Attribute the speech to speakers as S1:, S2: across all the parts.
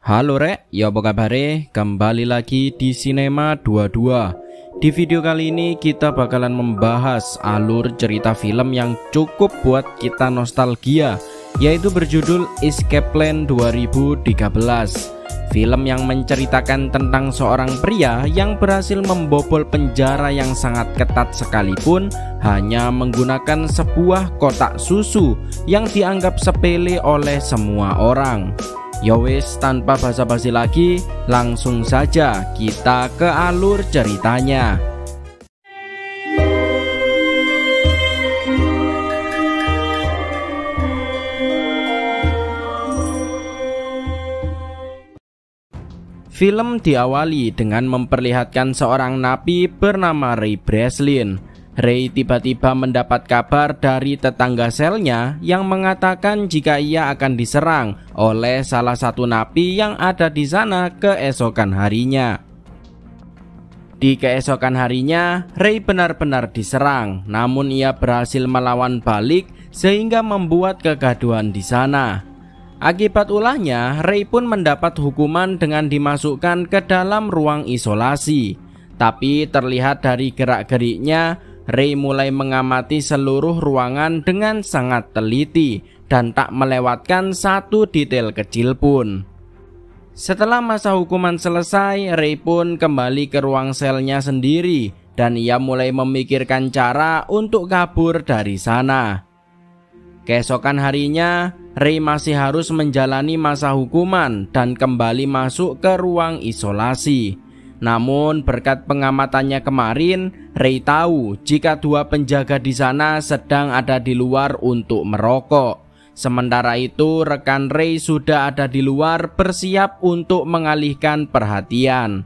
S1: Halo rek, ya apa kabare? Kembali lagi di Cinema 22. Di video kali ini kita bakalan membahas alur cerita film yang cukup buat kita nostalgia, yaitu berjudul Escape Plan 2013. Film yang menceritakan tentang seorang pria yang berhasil membobol penjara yang sangat ketat sekalipun hanya menggunakan sebuah kotak susu yang dianggap sepele oleh semua orang. Yowes, tanpa basa-basi lagi, langsung saja kita ke alur ceritanya. Film diawali dengan memperlihatkan seorang napi bernama Ray Breslin. Ray tiba-tiba mendapat kabar dari tetangga selnya yang mengatakan jika ia akan diserang oleh salah satu napi yang ada di sana keesokan harinya. Di keesokan harinya, Ray benar-benar diserang, namun ia berhasil melawan balik sehingga membuat kegaduhan di sana. Akibat ulahnya, Ray pun mendapat hukuman dengan dimasukkan ke dalam ruang isolasi. Tapi terlihat dari gerak-geriknya, Ray mulai mengamati seluruh ruangan dengan sangat teliti dan tak melewatkan satu detail kecil pun. Setelah masa hukuman selesai, Ray pun kembali ke ruang selnya sendiri dan ia mulai memikirkan cara untuk kabur dari sana. Keesokan harinya, Ray masih harus menjalani masa hukuman dan kembali masuk ke ruang isolasi. Namun berkat pengamatannya kemarin, Ray tahu jika dua penjaga di sana sedang ada di luar untuk merokok. Sementara itu rekan Ray sudah ada di luar bersiap untuk mengalihkan perhatian.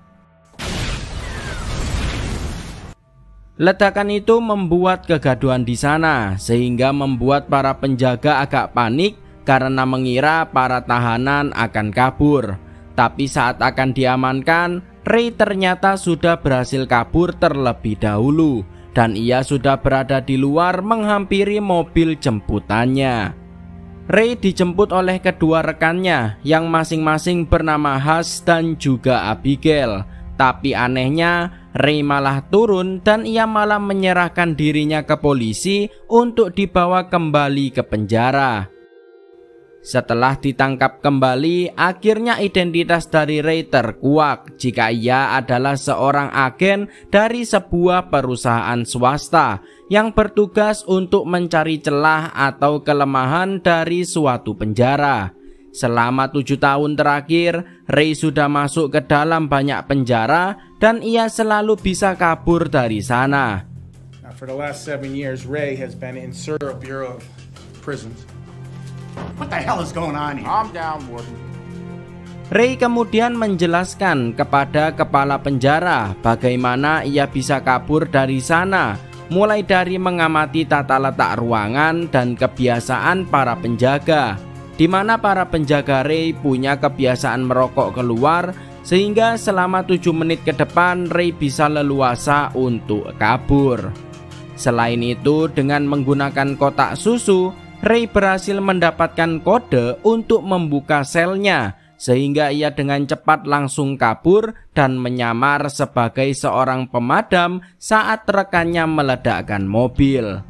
S1: Ledakan itu membuat kegaduhan di sana sehingga membuat para penjaga agak panik karena mengira para tahanan akan kabur. Tapi saat akan diamankan, Ray ternyata sudah berhasil kabur terlebih dahulu dan ia sudah berada di luar menghampiri mobil jemputannya. Ray dijemput oleh kedua rekannya yang masing-masing bernama Hush dan juga Abigail. Tapi anehnya, Ray malah turun dan ia malah menyerahkan dirinya ke polisi untuk dibawa kembali ke penjara. Setelah ditangkap kembali, akhirnya identitas dari Ray terkuak jika ia adalah seorang agen dari sebuah perusahaan swasta yang bertugas untuk mencari celah atau kelemahan dari suatu penjara. Selama 7 tahun terakhir, Ray sudah masuk ke dalam banyak penjara dan ia selalu bisa kabur dari sana.
S2: For the last 7 years, Ray has been in Surrey Bureau of Prisons. What the hell is going on here? I'm down, Warden.
S1: Ray kemudian menjelaskan kepada kepala penjara bagaimana ia bisa kabur dari sana, mulai dari mengamati tata letak ruangan dan kebiasaan para penjaga, di mana para penjaga Ray punya kebiasaan merokok keluar, sehingga selama 7 menit ke depan Ray bisa leluasa untuk kabur. Selain itu, dengan menggunakan kotak susu, Ray berhasil mendapatkan kode untuk membuka selnya sehingga ia dengan cepat langsung kabur dan menyamar sebagai seorang pemadam saat rekannya meledakkan mobil.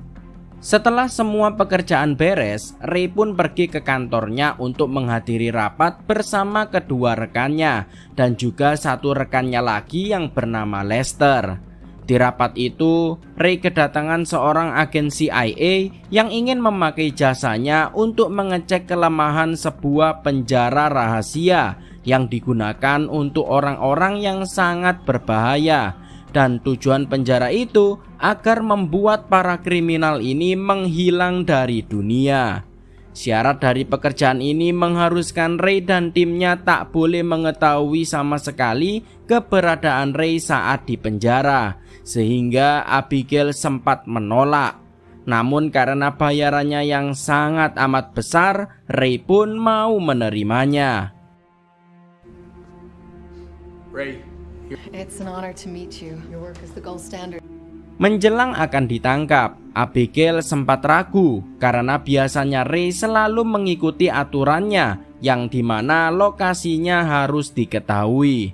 S1: Setelah semua pekerjaan beres, Ray pun pergi ke kantornya untuk menghadiri rapat bersama kedua rekannya dan juga satu rekannya lagi yang bernama Lester. Di rapat itu, Ray kedatangan seorang agen CIA yang ingin memakai jasanya untuk mengecek kelemahan sebuah penjara rahasia yang digunakan untuk orang-orang yang sangat berbahaya. Dan tujuan penjara itu agar membuat para kriminal ini menghilang dari dunia. Syarat dari pekerjaan ini mengharuskan Ray dan timnya tak boleh mengetahui sama sekali keberadaan Ray saat di penjara, sehingga Abigail sempat menolak. Namun karena bayarannya yang sangat amat besar, Ray pun mau menerimanya.
S2: Ray,
S3: it's an honor to meet you. Your work is the gold standard.
S1: Menjelang akan ditangkap, Abigail sempat ragu karena biasanya Ray selalu mengikuti aturannya yang dimana lokasinya harus diketahui.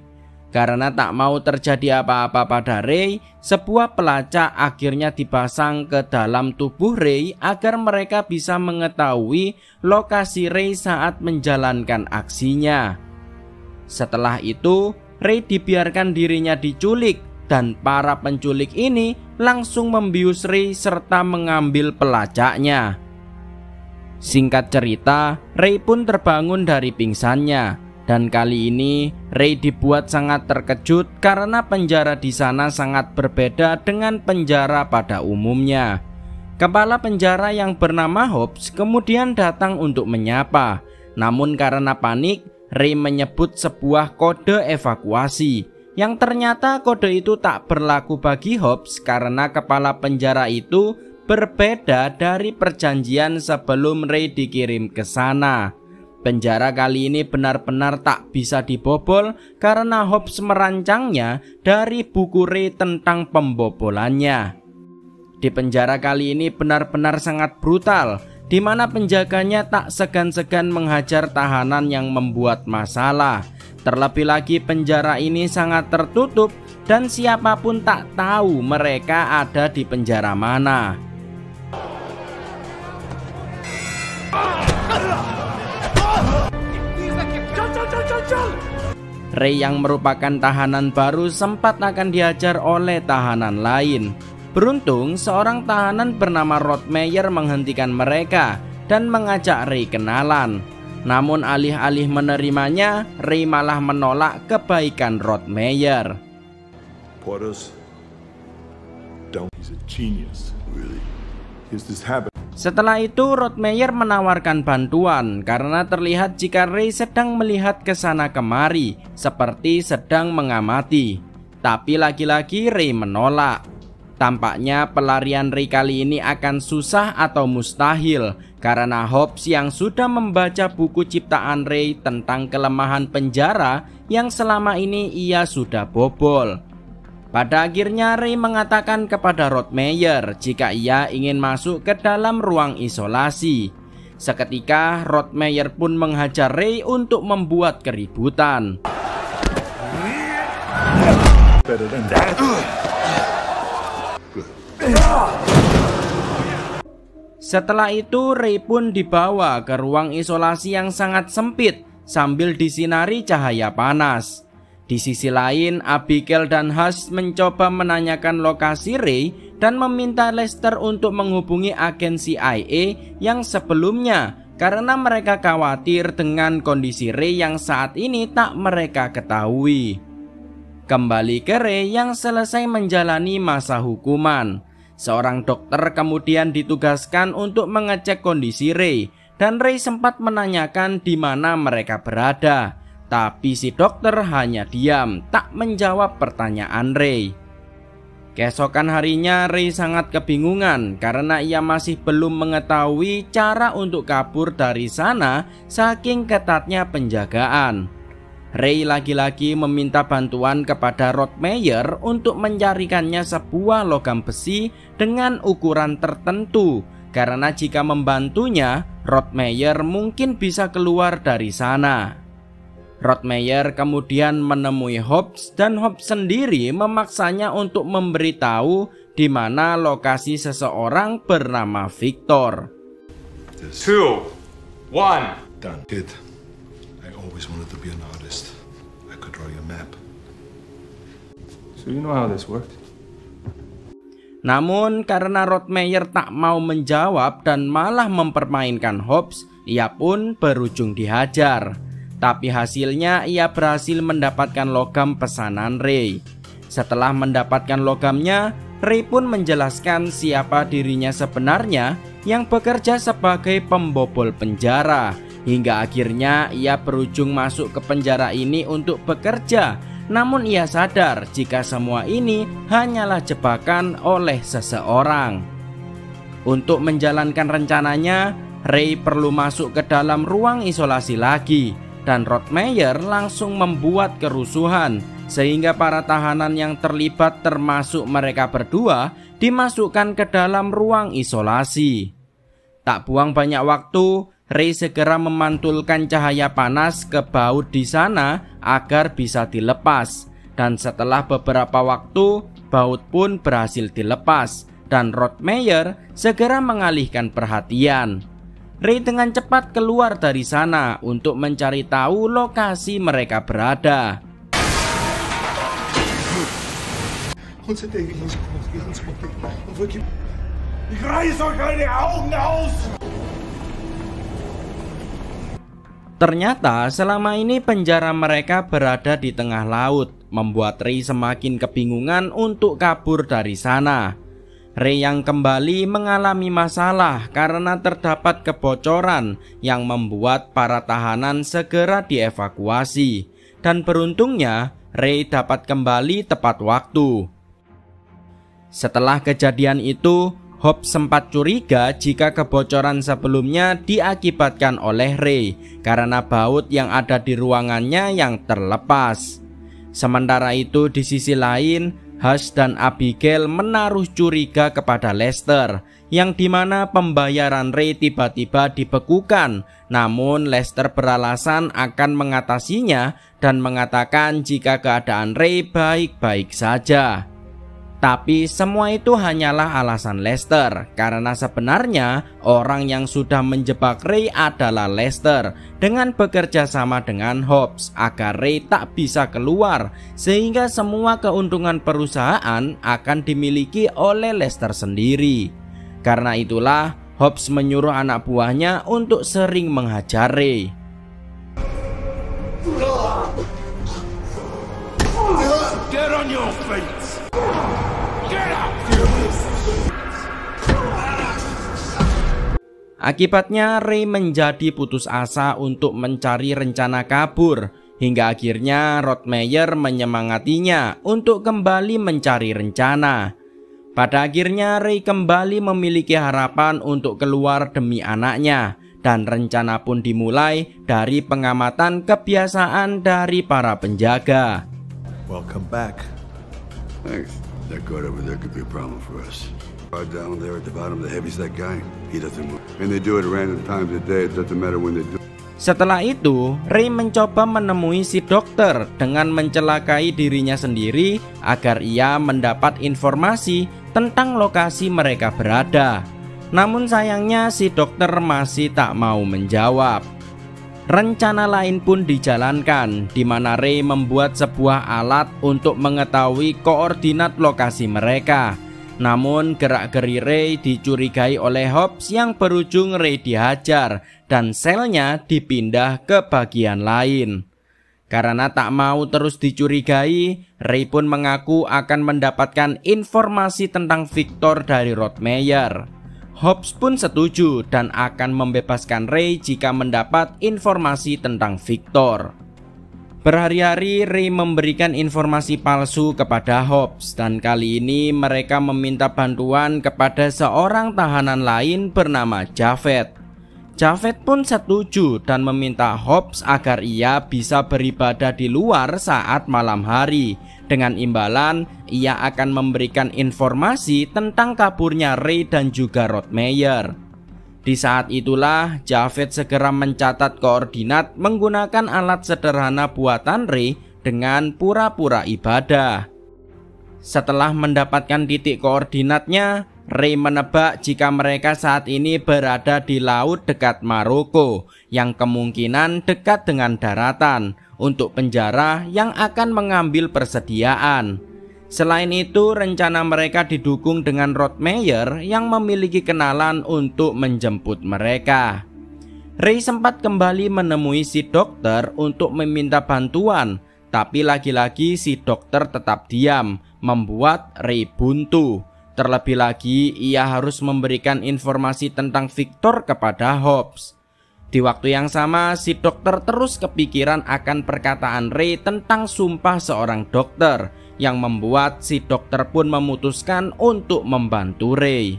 S1: Karena tak mau terjadi apa-apa pada Ray, sebuah pelacak akhirnya dipasang ke dalam tubuh Ray agar mereka bisa mengetahui lokasi Ray saat menjalankan aksinya. Setelah itu, Ray dibiarkan dirinya diculik dan para penculik ini langsung membius Ray serta mengambil pelacaknya. Singkat cerita, Ray pun terbangun dari pingsannya. Dan kali ini Ray dibuat sangat terkejut karena penjara di sana sangat berbeda dengan penjara pada umumnya. Kepala penjara yang bernama Hobbs kemudian datang untuk menyapa. Namun karena panik, Ray menyebut sebuah kode evakuasi. Yang ternyata kode itu tak berlaku bagi Hobbs karena kepala penjara itu berbeda dari perjanjian sebelum Ray dikirim ke sana. Penjara kali ini benar-benar tak bisa dibobol karena Hobbs merancangnya dari buku Ray tentang pembobolannya. Di penjara kali ini benar-benar sangat brutal, di mana penjaganya tak segan-segan menghajar tahanan yang membuat masalah. Terlebih lagi penjara ini sangat tertutup dan siapapun tak tahu mereka ada di penjara mana. Ray yang merupakan tahanan baru sempat akan dihajar oleh tahanan lain. Beruntung seorang tahanan bernama Rod Meyer menghentikan mereka dan mengajak Ray kenalan. Namun alih-alih menerimanya, Ray malah menolak kebaikan Rod Meyer.
S4: Porter's he's a genius. Really? Here's this habit.
S1: Setelah itu Rod Meyer menawarkan bantuan karena terlihat jika Ray sedang melihat ke sana kemari seperti sedang mengamati. Tapi lagi-lagi Ray menolak. Tampaknya pelarian Ray kali ini akan susah atau mustahil karena Hobbs yang sudah membaca buku ciptaan Ray tentang kelemahan penjara yang selama ini ia sudah bobol. Pada akhirnya Ray mengatakan kepada Rod Meyer jika ia ingin masuk ke dalam ruang isolasi. Seketika Rod Meyer pun menghajar Ray untuk membuat keributan. Setelah itu Ray pun dibawa ke ruang isolasi yang sangat sempit sambil disinari cahaya panas. Di sisi lain, Abigail dan Hush mencoba menanyakan lokasi Ray dan meminta Lester untuk menghubungi agen CIA yang sebelumnya karena mereka khawatir dengan kondisi Ray yang saat ini tak mereka ketahui. Kembali ke Ray yang selesai menjalani masa hukuman. Seorang dokter kemudian ditugaskan untuk mengecek kondisi Ray dan Ray sempat menanyakan di mana mereka berada. Tapi si dokter hanya diam, tak menjawab pertanyaan Ray. Keesokan harinya Ray sangat kebingungan karena ia masih belum mengetahui cara untuk kabur dari sana saking ketatnya penjagaan. Ray lagi-lagi meminta bantuan kepada Rod Meyer untuk mencarikannya sebuah logam besi dengan ukuran tertentu karena jika membantunya, Rod Meyer mungkin bisa keluar dari sana. Rod Meyer kemudian menemui Hobbs dan Hobbs sendiri memaksanya untuk memberitahu di mana lokasi seseorang bernama Victor.
S5: 2, 1.
S4: Done. Kid, I always wanted to be an artist. I could draw you a map.
S5: So you know how this worked?
S1: Namun karena Rod Meyer tak mau menjawab dan malah mempermainkan Hobbs, ia pun berujung dihajar. Tapi hasilnya ia berhasil mendapatkan logam pesanan Ray. Setelah mendapatkan logamnya, Ray pun menjelaskan siapa dirinya sebenarnya yang bekerja sebagai pembobol penjara. Hingga akhirnya ia berujung masuk ke penjara ini untuk bekerja. Namun ia sadar jika semua ini hanyalah jebakan oleh seseorang. Untuk menjalankan rencananya, Ray perlu masuk ke dalam ruang isolasi lagi. Dan Rod Meyer langsung membuat kerusuhan sehingga para tahanan yang terlibat termasuk mereka berdua dimasukkan ke dalam ruang isolasi. Tak buang banyak waktu, Ray segera memantulkan cahaya panas ke baut di sana agar bisa dilepas. Dan setelah beberapa waktu, baut pun berhasil dilepas dan Rothmeyer segera mengalihkan perhatian. Ray dengan cepat keluar dari sana untuk mencari tahu lokasi mereka berada. Ternyata selama ini penjara mereka berada di tengah laut, membuat Ray semakin kebingungan untuk kabur dari sana. Ray yang kembali mengalami masalah karena terdapat kebocoran yang membuat para tahanan segera dievakuasi. Dan beruntungnya Ray dapat kembali tepat waktu. Setelah kejadian itu, Hobbs sempat curiga jika kebocoran sebelumnya diakibatkan oleh Ray karena baut yang ada di ruangannya yang terlepas. Sementara itu di sisi lain, Hush dan Abigail menaruh curiga kepada Lester, yang dimana pembayaran Ray tiba-tiba dibekukan. Namun Lester beralasan akan mengatasinya dan mengatakan jika keadaan Ray baik-baik saja. Tapi semua itu hanyalah alasan Lester, karena sebenarnya orang yang sudah menjebak Ray adalah Lester dengan bekerja sama dengan Hobbs agar Ray tak bisa keluar, sehingga semua keuntungan perusahaan akan dimiliki oleh Lester sendiri. Karena itulah Hobbs menyuruh anak buahnya untuk sering menghajar Ray.
S2: Get on your feet!
S1: Akibatnya Ray menjadi putus asa untuk mencari rencana kabur, hingga akhirnya Rothmeyer menyemangatinya untuk kembali mencari rencana. Pada akhirnya Ray kembali memiliki harapan untuk keluar demi anaknya, dan rencana pun dimulai dari pengamatan kebiasaan dari para penjaga.
S4: Welcome back.
S6: Thanks. That guard over there could be a problem for us. Down there at the bottom, the heavy's that guy. He doesn't move. And they do it at random times of day. It doesn't matter when they do.
S1: Setelah itu, Ray mencoba menemui si dokter dengan mencelakai dirinya sendiri agar ia mendapat informasi tentang lokasi mereka berada. Namun sayangnya si dokter masih tak mau menjawab. Rencana lain pun dijalankan, di mana Ray membuat sebuah alat untuk mengetahui koordinat lokasi mereka. Namun gerak-geri Ray dicurigai oleh Hobbs yang berujung Ray dihajar dan selnya dipindah ke bagian lain. Karena tak mau terus dicurigai, Ray pun mengaku akan mendapatkan informasi tentang Victor dari Rothmeyer. Hobbs pun setuju dan akan membebaskan Ray jika mendapat informasi tentang Victor. Berhari-hari Ray memberikan informasi palsu kepada Hobbs, dan kali ini mereka meminta bantuan kepada seorang tahanan lain bernama Javed. Javed pun setuju dan meminta Hobbs agar ia bisa beribadah di luar saat malam hari. Dengan imbalan, ia akan memberikan informasi tentang kaburnya Ray dan juga Rothmeyer. Di saat itulah Javed segera mencatat koordinat menggunakan alat sederhana buatan Ray dengan pura-pura ibadah. Setelah mendapatkan titik koordinatnya, Ray menebak jika mereka saat ini berada di laut dekat Maroko, yang kemungkinan dekat dengan daratan, untuk penjara yang akan mengambil persediaan. Selain itu, rencana mereka didukung dengan Rothmeyer yang memiliki kenalan untuk menjemput mereka. Ray sempat kembali menemui si dokter untuk meminta bantuan, tapi lagi-lagi si dokter tetap diam, membuat Ray buntu. Terlebih lagi, ia harus memberikan informasi tentang Victor kepada Hobbs. Di waktu yang sama, si dokter terus kepikiran akan perkataan Ray tentang sumpah seorang dokter, yang membuat si dokter pun memutuskan untuk membantu Ray.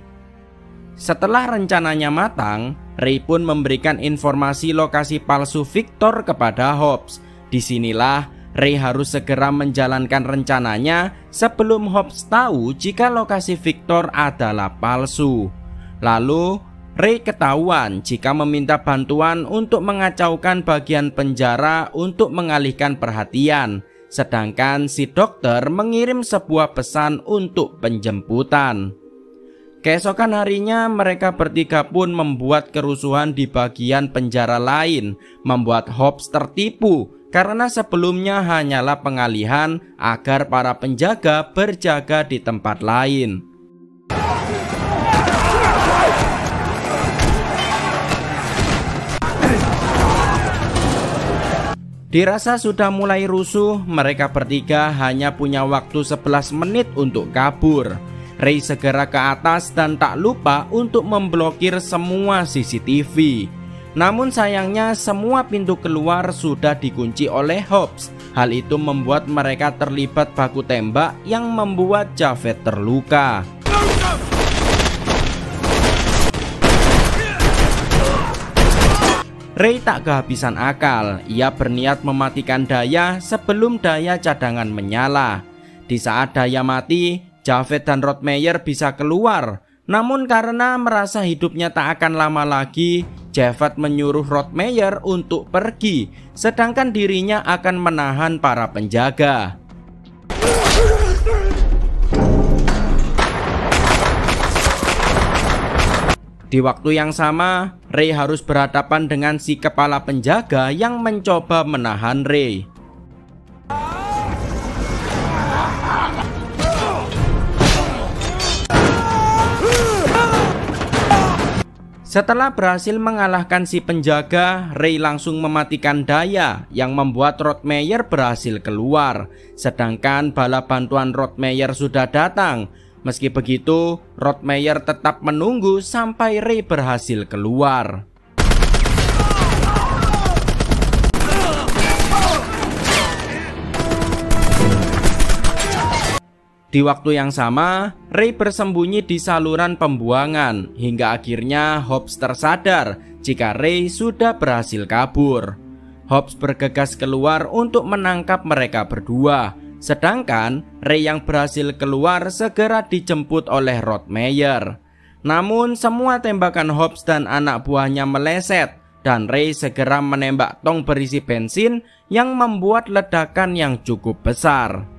S1: Setelah rencananya matang, Ray pun memberikan informasi lokasi palsu Victor kepada Hobbs. Disinilah Ray harus segera menjalankan rencananya sebelum Hobbs tahu jika lokasi Victor adalah palsu. Lalu Ray ketahuan jika meminta bantuan untuk mengacaukan bagian penjara untuk mengalihkan perhatian, sedangkan si dokter mengirim sebuah pesan untuk penjemputan. Keesokan harinya mereka bertiga pun membuat kerusuhan di bagian penjara lain, membuat Hobbs tertipu karena sebelumnya hanyalah pengalihan agar para penjaga berjaga di tempat lain. Dirasa sudah mulai rusuh, mereka bertiga hanya punya waktu 11 menit untuk kabur. Ray segera ke atas dan tak lupa untuk memblokir semua CCTV. Namun sayangnya semua pintu keluar sudah dikunci oleh Hobbs. Hal itu membuat mereka terlibat baku tembak yang membuat Javed terluka. Ray tak kehabisan akal. Ia berniat mematikan daya sebelum daya cadangan menyala. Di saat daya mati, Javed dan Rottmeyer bisa keluar. Namun karena merasa hidupnya tak akan lama lagi, Javed menyuruh Rottmeyer untuk pergi, sedangkan dirinya akan menahan para penjaga. Di waktu yang sama, Ray harus berhadapan dengan si kepala penjaga yang mencoba menahan Ray. Setelah berhasil mengalahkan si penjaga, Ray langsung mematikan daya yang membuat Rottmeyer berhasil keluar. Sedangkan bala bantuan Rottmeyer sudah datang. Meski begitu, Rottmeyer tetap menunggu sampai Ray berhasil keluar. Di waktu yang sama, Ray bersembunyi di saluran pembuangan hingga akhirnya Hobbs tersadar jika Ray sudah berhasil kabur. Hobbs bergegas keluar untuk menangkap mereka berdua, sedangkan Ray yang berhasil keluar segera dijemput oleh Rottmeyer. Namun semua tembakan Hobbs dan anak buahnya meleset dan Ray segera menembak tong berisi bensin yang membuat ledakan yang cukup besar.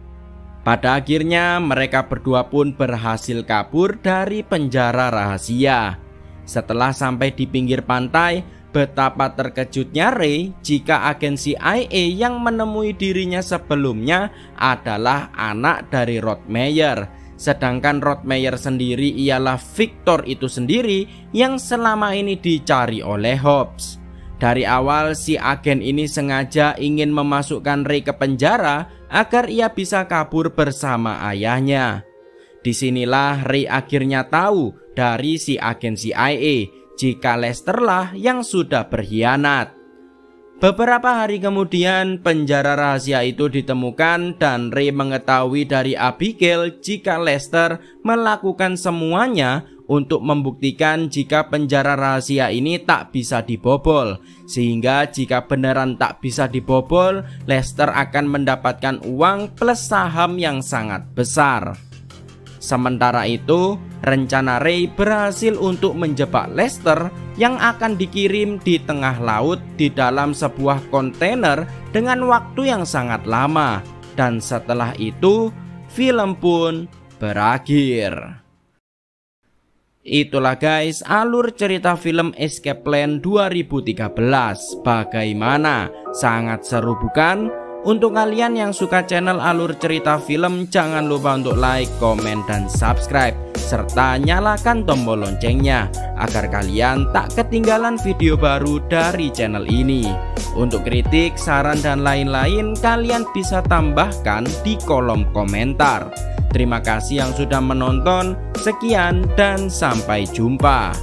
S1: Pada akhirnya mereka berdua pun berhasil kabur dari penjara rahasia. Setelah sampai di pinggir pantai, betapa terkejutnya Ray jika agen CIA yang menemui dirinya sebelumnya adalah anak dari Rottmeyer. Sedangkan Rottmeyer sendiri ialah Victor itu sendiri yang selama ini dicari oleh Hobbs. Dari awal si agen ini sengaja ingin memasukkan Ray ke penjara agar ia bisa kabur bersama ayahnya. Disinilah Ray akhirnya tahu dari si agen CIA jika Lester lah yang sudah berkhianat. Beberapa hari kemudian penjara rahasia itu ditemukan dan Ray mengetahui dari Abigail jika Lester melakukan semuanya untuk membuktikan jika penjara rahasia ini tak bisa dibobol. Sehingga jika beneran tak bisa dibobol, Lester akan mendapatkan uang plus saham yang sangat besar. Sementara itu, rencana Ray berhasil untuk menjebak Lester yang akan dikirim di tengah laut di dalam sebuah kontainer dengan waktu yang sangat lama. Dan setelah itu, film pun berakhir. Itulah guys alur cerita film Escape Plan 2013. Bagaimana? Sangat seru bukan? Untuk kalian yang suka channel alur cerita film, jangan lupa untuk like, komen, dan subscribe, serta nyalakan tombol loncengnya agar kalian tak ketinggalan video baru dari channel ini. Untuk kritik, saran, dan lain-lain kalian bisa tambahkan di kolom komentar. Terima kasih yang sudah menonton. Sekian dan sampai jumpa.